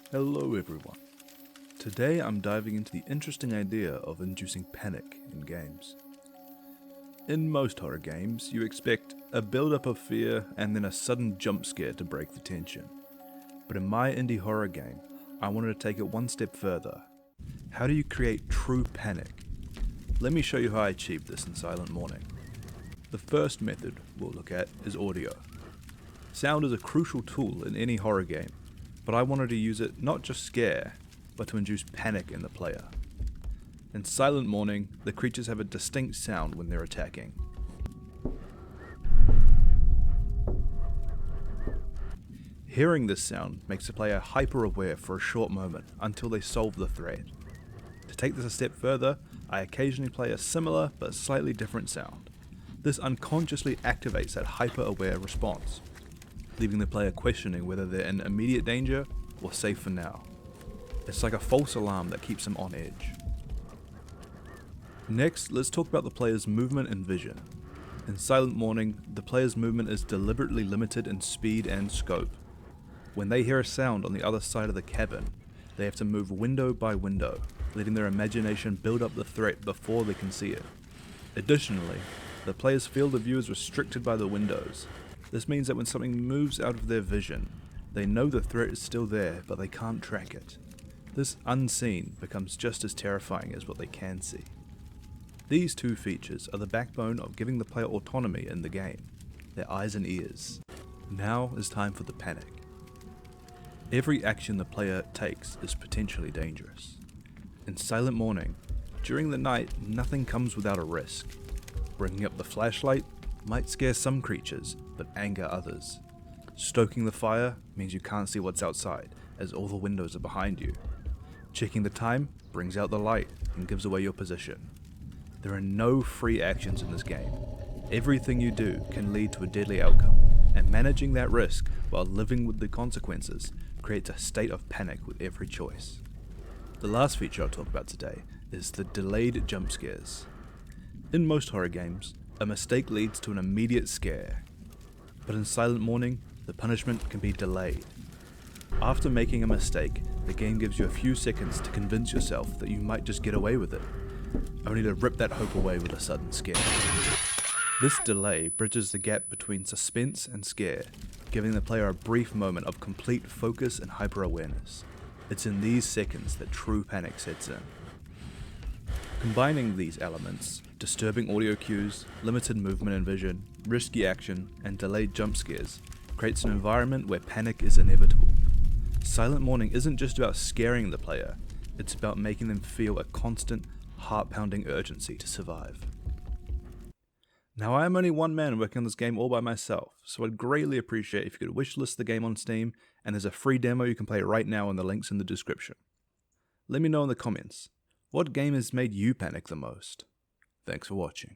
Hello everyone. Today I'm diving into the interesting idea of inducing panic in games. In most horror games, you expect a build-up of fear and then a sudden jump scare to break the tension. But in my indie horror game, I wanted to take it one step further. How do you create true panic? Let me show you how I achieved this in Silent Mourning. The first method we'll look at is audio. Sound is a crucial tool in any horror game, but I wanted to use it not just scare, but to induce panic in the player. In Silent Mourning, the creatures have a distinct sound when they're attacking. Hearing this sound makes the player hyper-aware for a short moment until they solve the threat. To take this a step further, I occasionally play a similar but slightly different sound. This unconsciously activates that hyper-aware response, leaving the player questioning whether they're in immediate danger or safe for now. It's like a false alarm that keeps them on edge. Next, let's talk about the player's movement and vision. In Silent Mourning, the player's movement is deliberately limited in speed and scope. When they hear a sound on the other side of the cabin, they have to move window by window, letting their imagination build up the threat before they can see it. Additionally, the player's field of view is restricted by the windows. This means that when something moves out of their vision, they know the threat is still there, but they can't track it. This unseen becomes just as terrifying as what they can see. These two features are the backbone of giving the player autonomy in the game, their eyes and ears. Now is time for the panic. Every action the player takes is potentially dangerous. In Silent Mourning, during the night, nothing comes without a risk. Bringing up the flashlight might scare some creatures, but anger others. Stoking the fire means you can't see what's outside, as all the windows are behind you. Checking the time brings out the light and gives away your position. There are no free actions in this game. Everything you do can lead to a deadly outcome, and managing that risk while living with the consequences creates a state of panic with every choice. The last feature I'll talk about today is the delayed jump scares. In most horror games, a mistake leads to an immediate scare, but in Silent Mourning, the punishment can be delayed. After making a mistake, the game gives you a few seconds to convince yourself that you might just get away with it, only to rip that hope away with a sudden scare. This delay bridges the gap between suspense and scare, giving the player a brief moment of complete focus and hyper-awareness. It's in these seconds that true panic sets in. Combining these elements, disturbing audio cues, limited movement and vision, risky action, and delayed jump scares, creates an environment where panic is inevitable. Silent Mourning isn't just about scaring the player, it's about making them feel a constant, heart-pounding urgency to survive. Now I am only one man working on this game all by myself, so I'd greatly appreciate if you could wishlist the game on Steam, and there's a free demo you can play right now in the links in the description. Let me know in the comments, what game has made you panic the most? Thanks for watching.